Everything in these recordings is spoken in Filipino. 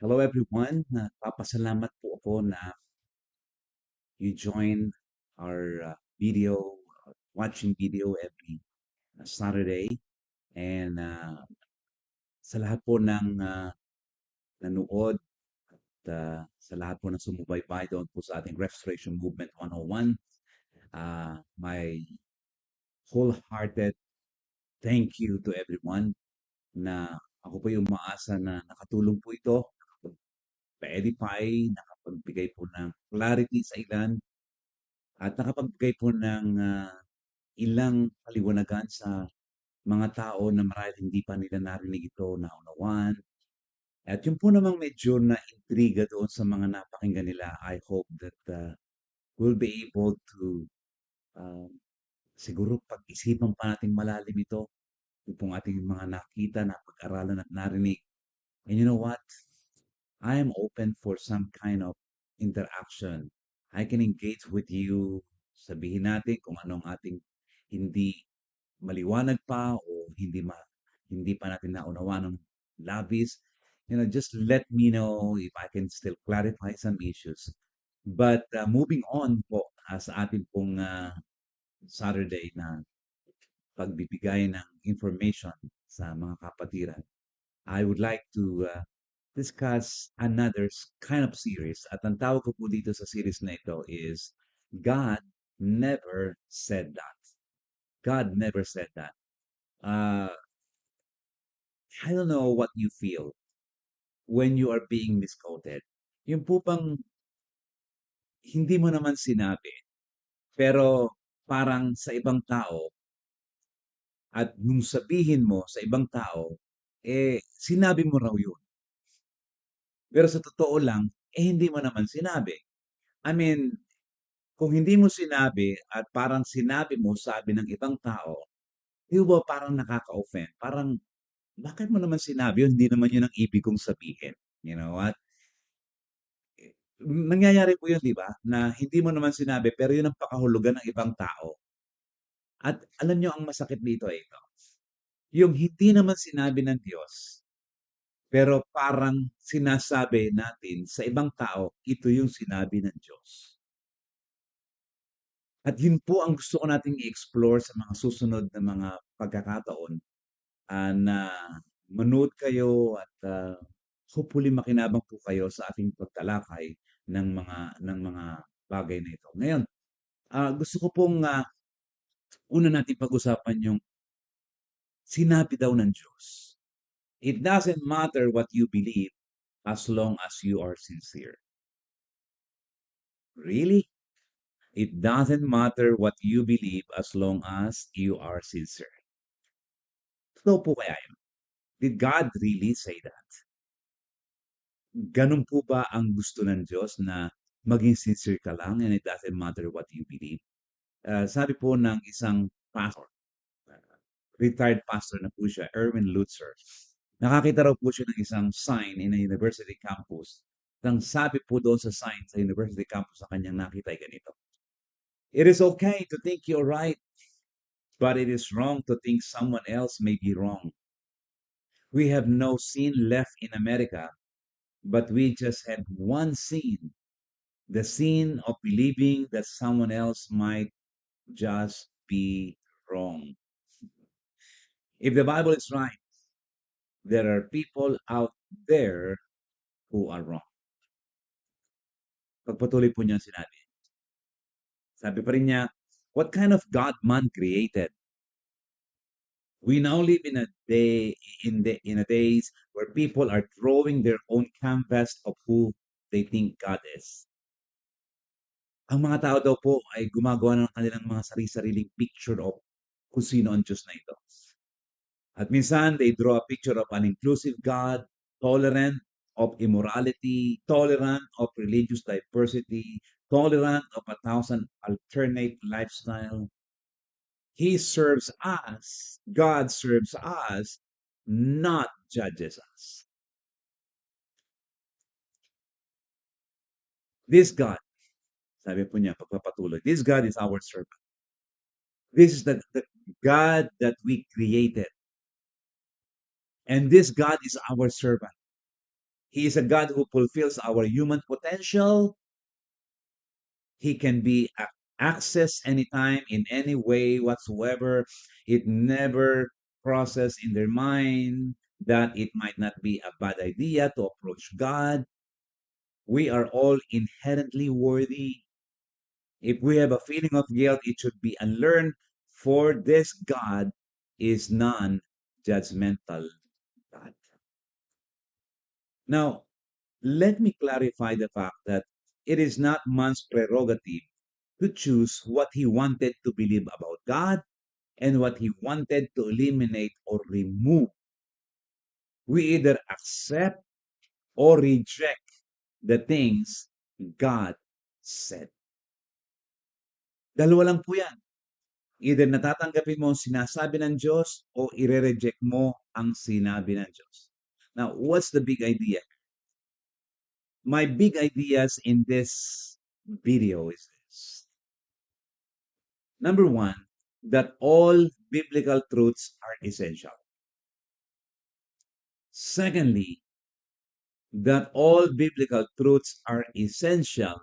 Hello everyone. Nagpapasalamat po ako na you join our video, watching video every Saturday. And sa lahat po ng nanood at sa lahat po ng sumubaybay doon po sa ating Restoration Movement 101, my wholehearted thank you to everyone na ako po yung maasa na nakatulong po ito, nakapag-edify, nakapagbigay po ng clarity sa ilan, at nakapagbigay po ng ilang paliwanagan sa mga tao na marahil hindi pa nila narinig ito, naunawaan. At yung po namang medyo na-intriga doon sa mga napakinggan nila, I hope that we'll be able to uh, siguro pag-isipan pa natin malalim ito, yung pong ating mga nakita, napag-aralan at narinig. And you know what? I am open for some kind of interaction. I can engage with you. Sabihin natin kung anong ating hindi maliwanag pa o hindi pa natin naunawan ng labis. Just let me know if I can still clarify some issues. But moving on po sa ating pong Saturday na pagbibigay ng information sa mga kapatiran, I would like to discuss another kind of series. At ang tawag ko po dito sa series na ito is God Never Said That. God never said that. Uh, I don't know what you feel when you are being misquoted. Yung po bang hindi mo naman sinabi, pero parang sa ibang tao at nung sabihin mo sa ibang tao, sinabi mo raw yun. Pero sa totoo lang, hindi mo naman sinabi. I mean, kung hindi mo sinabi at parang sinabi mo, sabi ng ibang tao, di ba parang nakaka-offend? Parang, bakit mo naman sinabi yun? Hindi naman yun ang ibig kong sabihin. You know what? Nangyayari po yun, di ba? Na hindi mo naman sinabi, pero yun ang pakahulugan ng ibang tao. At alam nyo, ang masakit dito ay ito. Yung hindi naman sinabi ng Diyos, pero parang sinasabi natin sa ibang tao, ito yung sinabi ng Diyos. At yun po ang gusto ko nating i-explore sa mga susunod na mga pagkakataon na manood kayo at hopefully makinabang po kayo sa ating pagtalakay ng mga bagay na ito. Ngayon, gusto ko pong una natin pag-usapan yung sinabi daw ng Diyos. It doesn't matter what you believe as long as you are sincere. Really? It doesn't matter what you believe as long as you are sincere. Totoo po kaya yun? Did God really say that? Ganun po ba ang gusto ng Diyos na maging sincere ka lang and it doesn't matter what you believe? Sabi po ng isang pastor, uh, retired pastor na po siya, Erwin Lutzer, nakakita raw po siya ng isang sign in a university campus. Ang sabi po doon sa sign sa university campus sa kanyang nakita ay ganito: It is okay to think you're right, but it is wrong to think someone else may be wrong. We have no sin left in America, but we just have one sin, the sin of believing that someone else might just be wrong. If the Bible is right, there are people out there who are wrong. Pagpatuloy po niya sinabi. Sabi pa rin niya, what kind of God man created? We now live in a day in a days where people are drawing their own canvas of who they think God is. Ang mga tao daw po ay gumagawa ng kanilang mga sarili-sariling picture of kung sino ang Diyos na ito. At minsan, they draw a picture of an inclusive God, tolerant of immorality, tolerant of religious diversity, tolerant of 1,000 alternate lifestyle. He serves us, God serves us, not judges us. This God, sabi po niya, pagpapatuloy, this God is our servant. This is the God that we created. And this God is our servant. He is a God who fulfills our human potential. He can be accessed anytime in any way whatsoever. It never crosses in their mind that it might not be a bad idea to approach God. We are all inherently worthy. If we have a feeling of guilt, it should be unlearned, for this God is non-judgmental God. Now, let me clarify the fact that it is not man's prerogative to choose what he wanted to believe about God and what he wanted to eliminate or remove. We either accept or reject the things God said. Dalawa lang po yan. Either natatanggapin mo ang sinasabi ng Diyos o ire-reject mo ang sinabi ng Diyos. Now, what's the big idea? My big ideas in this video is this. Number one, that all biblical truths are essential. Secondly, that all biblical truths are essential,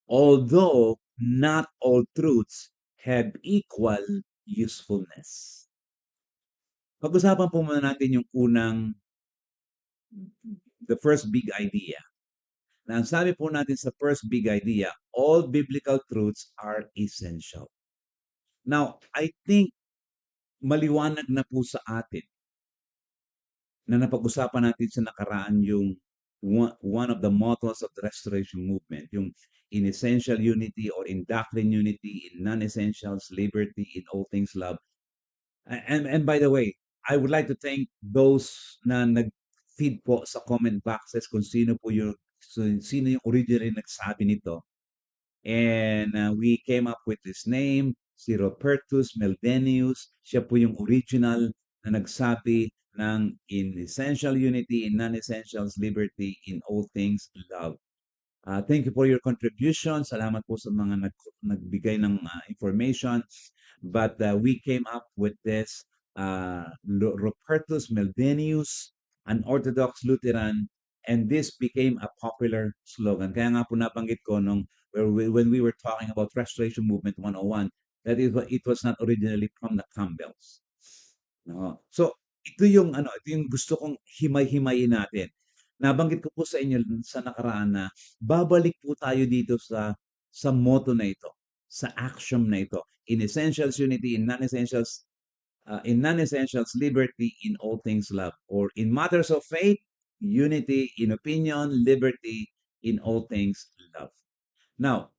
although not all truths have equal usefulness. Pag-usapan po muna natin yung the first big idea. Na ang sabi po natin sa first big idea, all biblical truths are essential. Now, I think maliwanag na po sa atin na napag-usapan natin sa nakaraan yung one of the mottos of the Restoration Movement, yung in essential unity or in doctrine unity, in non-essentials, liberty, in all things love. And by the way, I would like to thank those na nag-feed po sa comment boxes kung sino yung originally nagsabi nito. And we came up with this name, si Rupertus Meldenius. Siya po yung original na nagsabi ng in essential unity, in non-essentials, liberty, in all things, love. Thank you for your contribution. Salamat po sa mga nagbigay ng information. But we came up with this Rupertus Meldenius, an Orthodox Lutheran, and this became a popular slogan. Kaya nga po nabanggit ko when we were talking about Restoration Movement 101, that it was not originally from the Campbells. No? So, ito yung gusto kong himay-himayin natin. Nabanggit ko po sa inyo sa nakaraan na babalik po tayo dito sa motto na ito, sa axiom na ito. In essentials, unity. In non-essentials, liberty. In all things, love. Or in matters of faith, unity. In opinion, liberty. In all things, love. Now,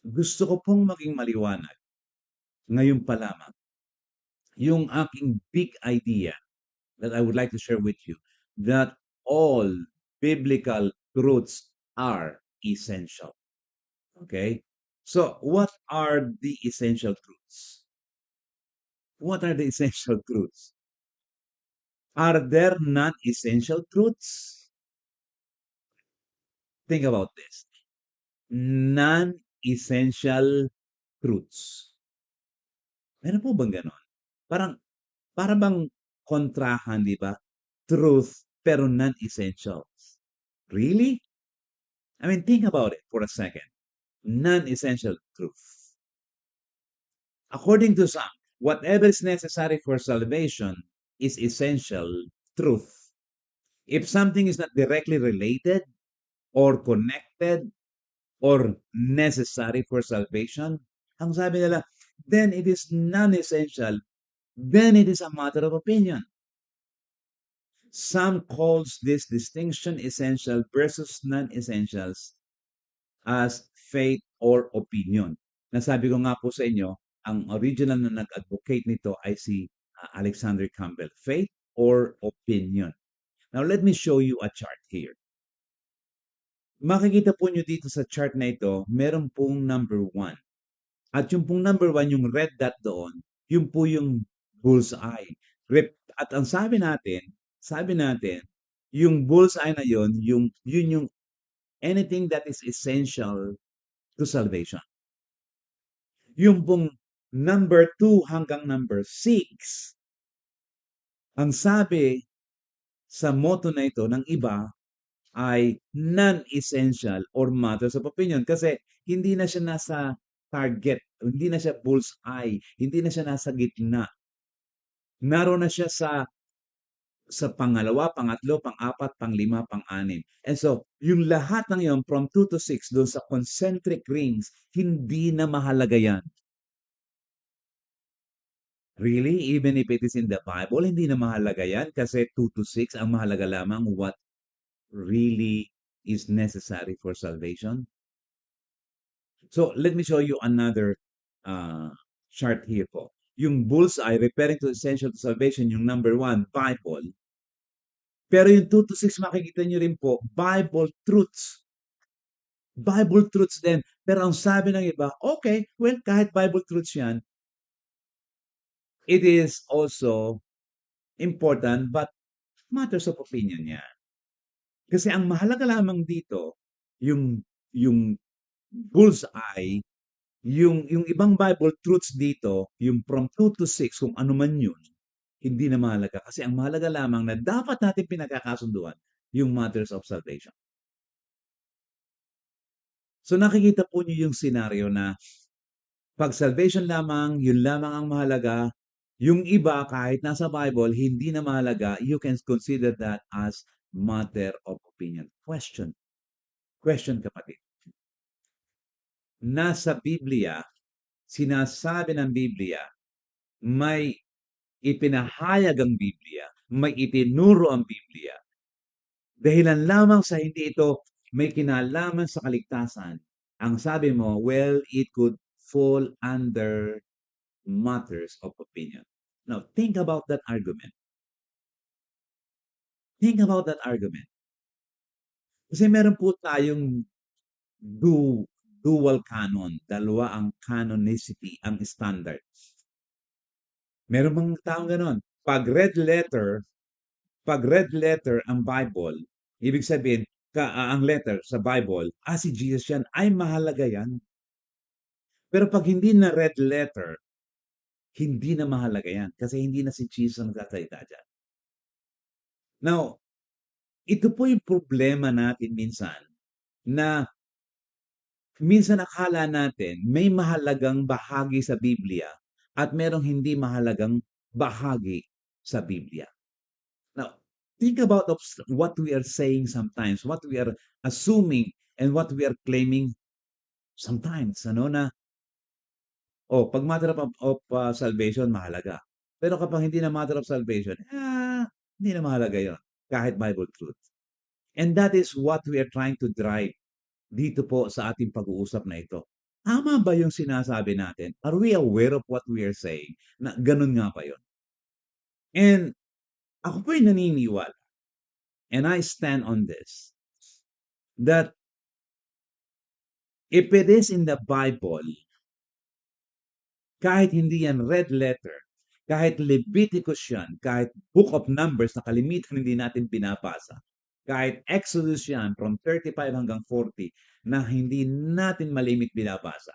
gusto ko pong maging maliwanag ngayon pa lamang yung aking big idea that I would like to share with you, that all biblical truths are essential. Okay? So, what are the essential truths? What are the essential truths? Are there non-essential truths? Think about this. Non-essential truths. Meron po bang ganon? Para bang kontrahan, di ba? Truth, pero non-essentials. Really? I mean, think about it for a second. Non-essential truth. According to some, whatever is necessary for salvation is essential truth. If something is not directly related or connected or necessary for salvation, ang sabi nila, then it is non-essential. Then it is a matter of opinion. Some calls this distinction essential versus non-essentials as faith or opinion. Nasabi ko nga po sa inyo, ang original na nag-advocate nito ay si Alexander Campbell. Faith or opinion. Now, let me show you a chart here. Makikita po nyo dito sa chart na ito, meron pong number 1. At yung pong number 1, yung red dot doon, yung po yung bullseye. At ang sabi natin, yung bullseye na yun yung anything that is essential to salvation. Yung pong number 2 hanggang number 6, ang sabi sa motto na ito ng iba ay non-essential or matters of opinion kasi hindi na siya nasa target, hindi na siya bullseye, hindi na siya nasa gitna. Naroon na siya sa pangalawa, pangatlo, pang-apat, panglima, pang-anim. And so, yung lahat ng yon from 2 to 6 doon sa concentric rings, hindi na mahalaga yan. Really? Even if it is in the Bible, hindi na mahalaga yan kasi 2 to 6 ang mahalaga lamang what really is necessary for salvation. So, let me show you another uh, chart here po. Yung bullseye, referring to essential to salvation, yung number 1, Bible. Pero yung 2 to 6, makikita nyo rin po, Bible truths. Bible truths din. Pero ang sabi ng iba, okay, well, kahit Bible truths yan, it is also important, but matters of opinion yan. Kasi ang mahalaga lamang dito, yung bullseye, yung ibang Bible truths dito, yung from 2 to 6, kung ano man yun, hindi na mahalaga. Kasi ang mahalaga lamang na dapat natin pinagkakasunduan, yung matters of salvation. So nakikita po niyo yung scenario na pag salvation lamang, yun lamang ang mahalaga. Yung iba, kahit nasa Bible, hindi na mahalaga, you can consider that as matter of opinion. Question. Question, kapatid. Nasa Biblia, sinasabi ng Biblia, may ipinahayag ang Biblia, may itinuro ang Biblia. Dahilan lamang sa hindi ito may kinalaman sa kaligtasan. Ang sabi mo, well, it could fall under matters of opinion. Now, think about that argument. Think about that argument. Kasi meron po tayong dual canon. Dalawa ang canonicity, ang standards. Meron mga taong ganon. Pag red letter ang Bible, ibig sabihin, ang letter sa Bible, si Jesus yan, ay mahalaga yan. Pero pag hindi na red letter, hindi na mahalaga yan. Kasi hindi na si Jesus ang nagsasalita dyan. Now, ito po yung problema natin minsan na minsan akala natin may mahalagang bahagi sa Biblia at merong hindi mahalagang bahagi sa Biblia. Now, think about what we are saying sometimes, what we are assuming and what we are claiming sometimes. Ano na, pag matter of salvation, mahalaga. Pero kapag hindi na matter of salvation, hindi na mahalaga yon kahit Bible truth. And that is what we are trying to drive dito po sa ating pag-uusap na ito. Tama ba yung sinasabi natin? Are we aware of what we are saying? Na ganun nga pa yun. And ako po'y naniniwala, and I stand on this, that if it is in the Bible, kahit hindi yan red letter, kahit Leviticus yan, kahit Book of Numbers na kalimitan hindi natin binabasa, kahit Exodus yan from 35 hanggang 40 na hindi natin malimit binabasa,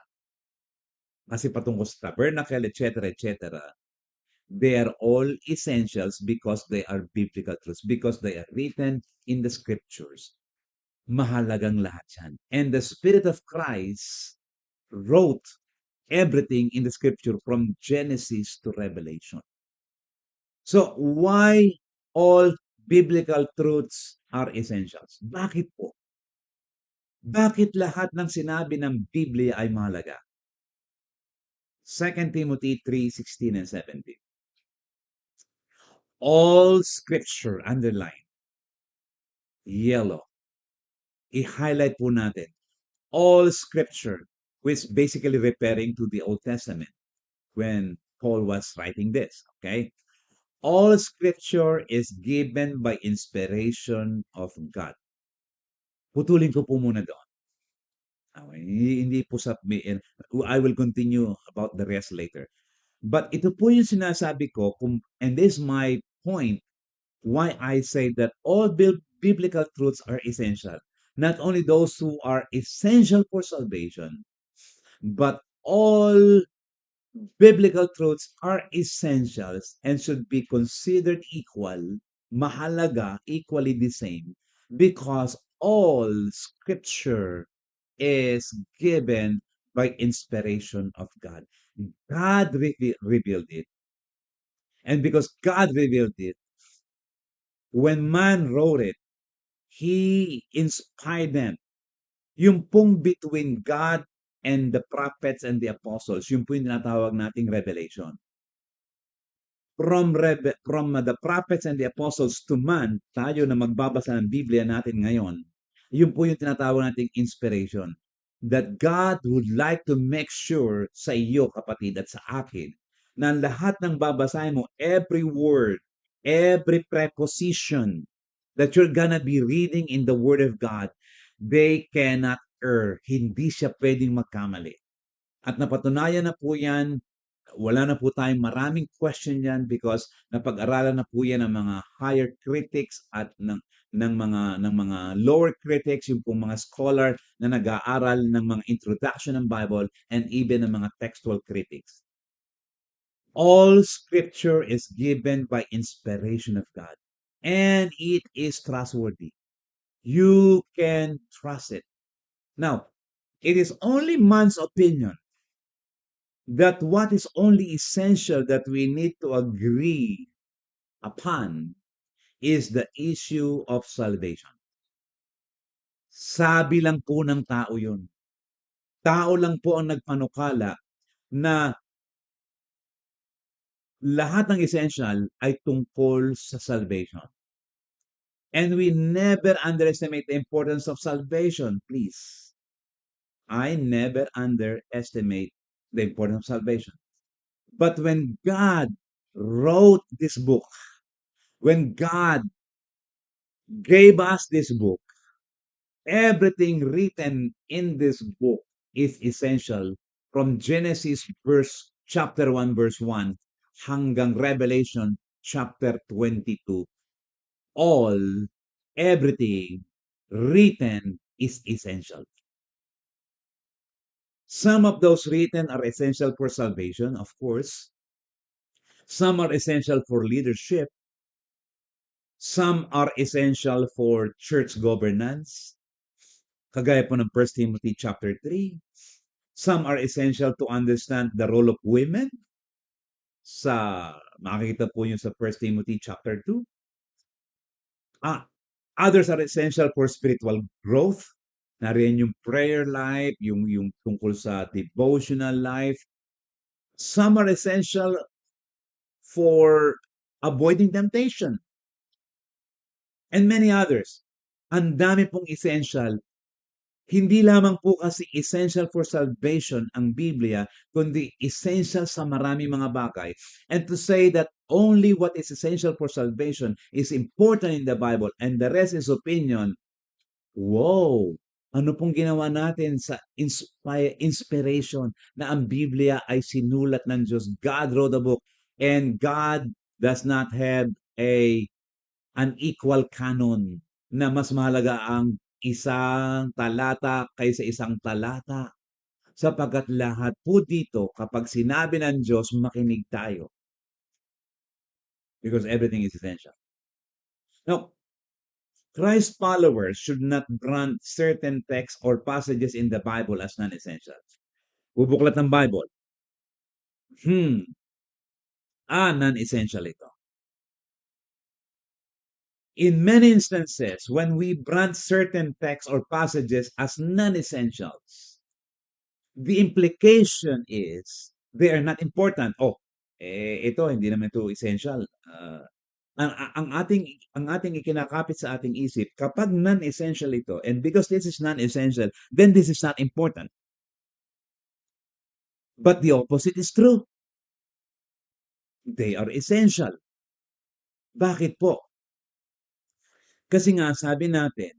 kasi patungkol sa tabernacle, etc., they are all essentials because they are biblical truths, because they are written in the scriptures. Mahalagang lahat yan. And the Spirit of Christ wrote everything in the scripture from Genesis to Revelation. So, why all biblical truths are essentials? Bakit po? Bakit lahat ng sinabi ng Biblia ay mahalaga? 2 Timothy 3:16 and 17. All scripture, underline, yellow. I-highlight po natin. All scripture, which basically referring to the Old Testament when Paul was writing this, okay? All scripture is given by inspiration of God. Putulin ko po muna doon. Okay, hindi po I will continue about the rest later. But ito po yung sinasabi ko, and this is my point, why I say that all biblical truths are essential. Not only those who are essential for salvation, but all biblical truths are essentials and should be considered equal, mahalaga, equally the same, because all scripture is given by inspiration of God. God revealed it. And because God revealed it, when man wrote it, He inspired them. Yung pong between God and the prophets and the apostles, yung po yung tinatawag nating revelation. From the prophets and the apostles to man, tayo na magbabasa ng Biblia natin ngayon, yun po yung tinatawag nating inspiration. That God would like to make sure sa iyo, kapatid, at sa akin, na lahat ng babasahin mo, every word, every preposition that you're gonna be reading in the Word of God, they cannot err. Hindi siya pwedeng magkamali. At napatunayan na po yan, wala na po tayong maraming question yan because napag-aralan na po yan ng mga higher critics at ng mga lower critics, yung pong mga scholar na nag-aaral ng mga introduction ng Bible and even ng mga textual critics. All scripture is given by inspiration of God and it is trustworthy. You can trust it. Now, it is only man's opinion that what is only essential that we need to agree upon is the issue of salvation. Sabi lang po ng tao yun. Tao lang po ang nagpanukala na lahat ng essential ay tungkol sa salvation. And we never underestimate the importance of salvation, please. I never underestimate the importance of salvation. But when God wrote this book, when God gave us this book, everything written in this book is essential from Genesis chapter 1 verse 1 hanggang Revelation chapter 22. All, everything written is essential. Some of those written are essential for salvation, of course. Some are essential for leadership. Some are essential for church governance. Kagaya po ng 1 Timothy chapter 3. Some are essential to understand the role of women. Makikita po nyo sa 1 Timothy chapter 2. Others are essential for spiritual growth. Nariyan yung prayer life, yung tungkol sa devotional life. Some are essential for avoiding temptation. And many others. Ang dami pong essential. Hindi lamang po kasi essential for salvation ang Biblia, kundi essential sa marami mga bagay. And to say that only what is essential for salvation is important in the Bible and the rest is opinion, wow! Ano pong ginawa natin sa inspiration na ang Biblia ay sinulat ng Diyos. God wrote the book and God does not have an equal canon na mas mahalaga ang isang talata kaysa isang talata. Sapagkat lahat po dito, kapag sinabi ng Diyos, makinig tayo. Because everything is essential. Now, Christ followers should not brand certain texts or passages in the Bible as non-essentials. Bubuklat ng Bible. Non-essential ito. In many instances, when we brand certain texts or passages as non-essentials, the implication is they are not important. Ito hindi naman ito essential. Ang ating ikinakapit sa ating isip, kapag non-essential ito, and because this is non-essential, then this is not important. But the opposite is true. They are essential. Bakit po? Kasi nga sabi natin,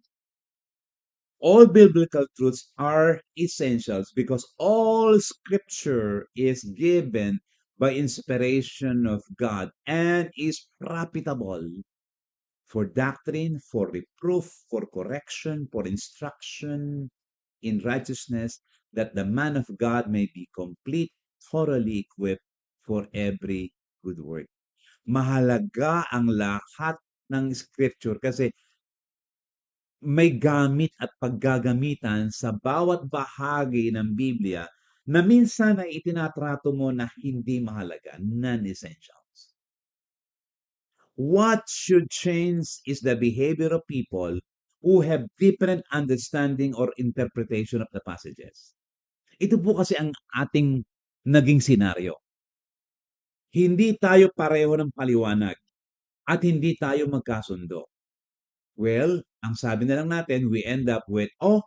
all biblical truths are essentials because all scripture is given by inspiration of God and is profitable for doctrine, for reproof, for correction, for instruction in righteousness, that the man of God may be complete, thoroughly equipped for every good work. Mahalaga ang lahat ng scripture kasi may gamit at paggagamitan sa bawat bahagi ng Biblia na minsan ay itinatrato mo na hindi mahalaga, non-essentials. What should change is the behavior of people who have different understanding or interpretation of the passages. Ito po kasi ang ating naging senaryo. Hindi tayo pareho ng paliwanag at hindi tayo magkasundo. Well, ang sabi na lang natin, we end up with, oh,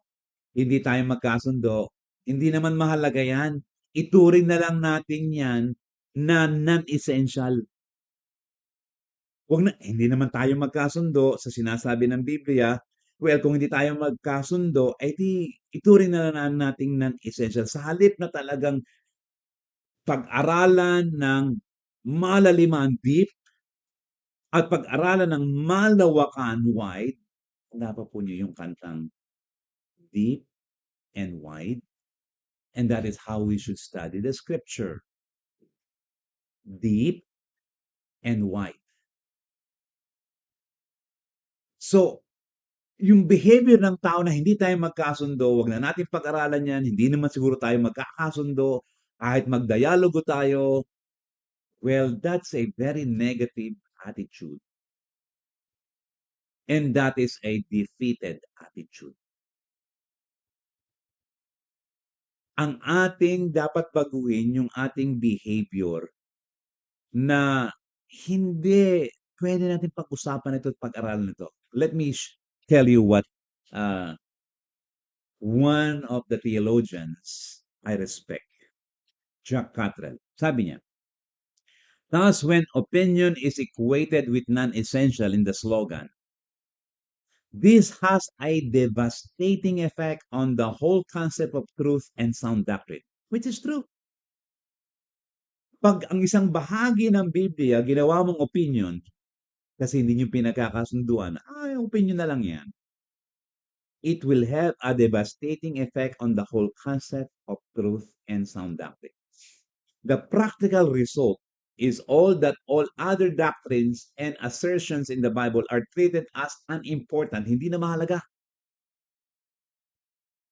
hindi tayo magkasundo. Hindi naman mahalaga yan. Ituring na lang natin yan na non-essential. Wag na, hindi naman tayo magkasundo sa sinasabi ng Biblia. Well, kung hindi tayo magkasundo, ay di ituring na lang nating non-essential. Sa halip na talagang pag-aralan ng malaliman, deep, at pag-aralan ng malawakan, wide. Tanda pa po niyo yung kantang deep and wide. And that is how we should study the scripture. Deep and wide. So, yung behavior ng tao na hindi tayo magkasundo, wag na natin pag-aralan yan, hindi naman siguro tayo magkakasundo, kahit magdialogo tayo, well, that's a very negative attitude. And that is a defeated attitude. Ang ating dapat baguhin yung ating behavior na hindi pwede natin pag-usapan ito at pag-aralan ito. Let me tell you what uh, one of the theologians I respect, Jack Cottrell, sabi niya, thus when opinion is equated with non-essential in the slogan, this has a devastating effect on the whole concept of truth and sound doctrine, which is true. Pag ang isang bahagi ng Biblia ginawa mong opinion, kasi hindi nyo pinagkakasunduan, opinion na lang yan. It will have a devastating effect on the whole concept of truth and sound doctrine. The practical result is all other doctrines and assertions in the Bible are treated as unimportant, hindi na mahalaga,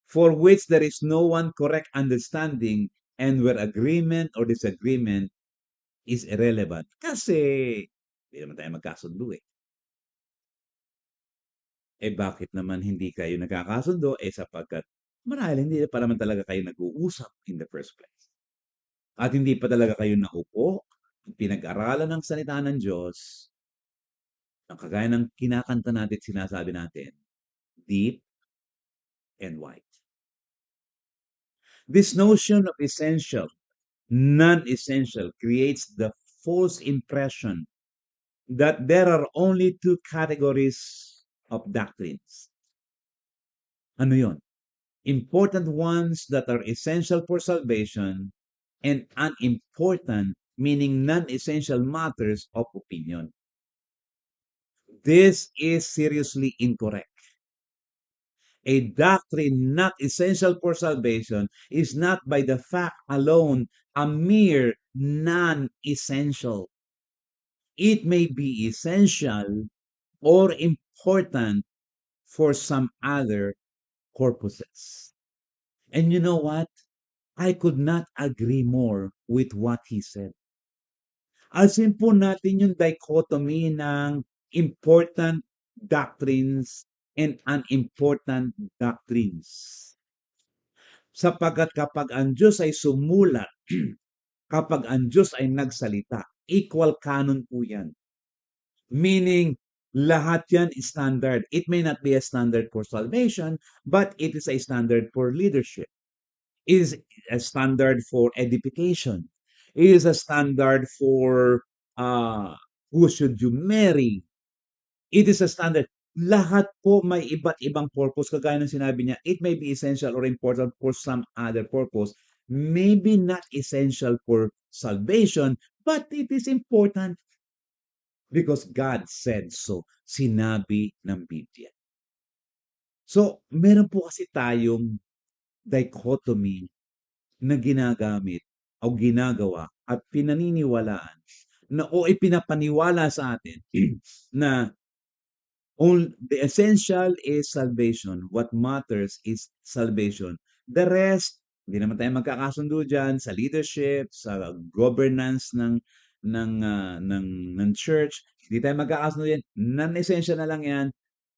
for which there is no one correct understanding and where agreement or disagreement is irrelevant. Kasi hindi naman tayo magkasundo eh. Eh bakit naman hindi kayo nagkakasundo? Eh sapagkat marahil hindi pa naman talaga kayo nag-uusap in the first place. At hindi pa talaga kayo naupo, pinag-aralan ng salita ng Diyos, ang kagaya ng kinakanta natin, sinasabi natin, deep and wide. This notion of essential, non-essential creates the false impression that there are only two categories of doctrines. Ano yon? Important ones that are essential for salvation and unimportant, meaning non-essential matters of opinion. This is seriously incorrect. A doctrine not essential for salvation is not by the fact alone a mere non-essential. It may be essential or important for some other purposes. And you know what? I could not agree more with what he said. Alsin po natin yung dichotomy ng important doctrines and unimportant doctrines. Sapagkat kapag ang Diyos ay sumulat, kapag ang Diyos ay nagsalita, equal canon po yan. Meaning, lahat yan is standard. It may not be a standard for salvation, but it is a standard for leadership. It is a standard for edification. It is a standard for who should you marry. It is a standard. Lahat po may iba't ibang purpose. Kagaya ng sinabi niya, it may be essential or important for some other purpose. Maybe not essential for salvation, but it is important because God said so. Sinabi ng Biblia. So, meron po kasi tayong dichotomy na ginagamit o ginagawa at pinaniniwalaan na o ipinapaniwala sa atin na The essential is salvation. What matters is salvation. The rest, hindi naman tayo magkakasundo diyan sa leadership, sa governance ng church. Hindi tayo magkakasundo diyan. Non-essential na lang 'yan.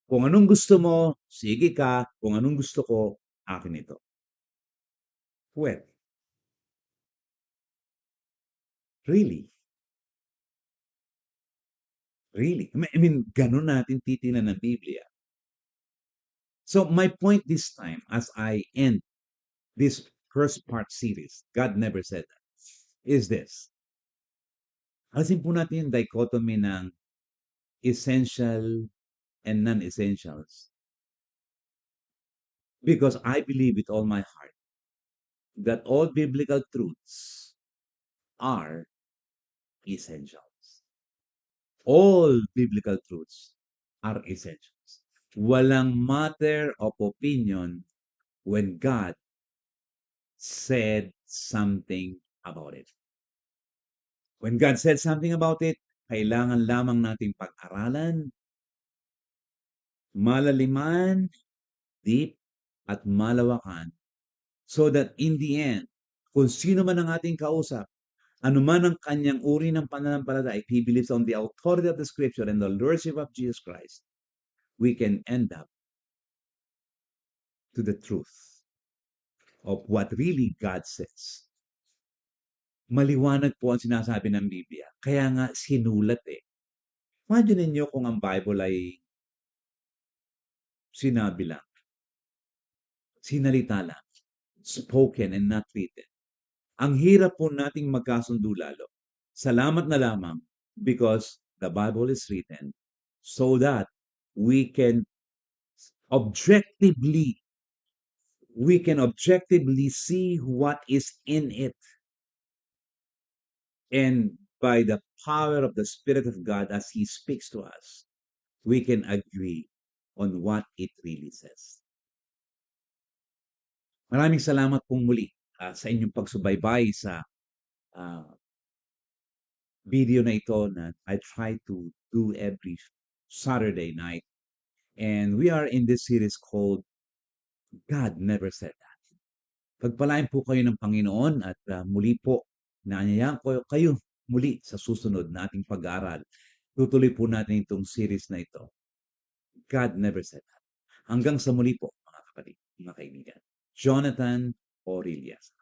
Kung anong gusto mo, sige ka. Kung anong gusto ko, akin ito. Well, really? Really? I mean, gano'n natin titingnan ang Biblia. So my point this time as I end this first part series, God Never Said That, is this. Alisin po natin yung dichotomy ng essential and non-essentials. Because I believe with all my heart that all biblical truths are essentials. All biblical truths are essentials. Walang matter of opinion when God said something about it. When God said something about it, kailangan lamang nating pag-aralan, malaliman, deep, at malawakan. So that in the end, kung sino man ang ating kausap, anuman ang kanyang uri ng pananampalataya, if he believes on the authority of the Scripture and the Lordship of Jesus Christ, we can end up to the truth of what really God says. Maliwanag po ang sinasabi ng Biblia. Kaya nga sinulat eh. Imagine ninyo kung ang Bible ay sinabi lang, sinalita lang, spoken and not written. Ang hirap po nating magkasundo lalo. Salamat na lamang because the Bible is written so that we can objectively see what is in it. And by the power of the Spirit of God as He speaks to us, we can agree on what it really says. Maraming salamat pong muli sa inyong pagsubaybay sa video na ito na I try to do every Saturday night. And we are in this series called God Never Said That. Pagpalain po kayo ng Panginoon at muli po, naanyayaan ko kayo muli sa susunod na ating pag-aaral. Tutuloy po natin itong series na ito. God Never Said That. Hanggang sa muli po, mga kapatid, mga kaibigan. Jonathan Orillas.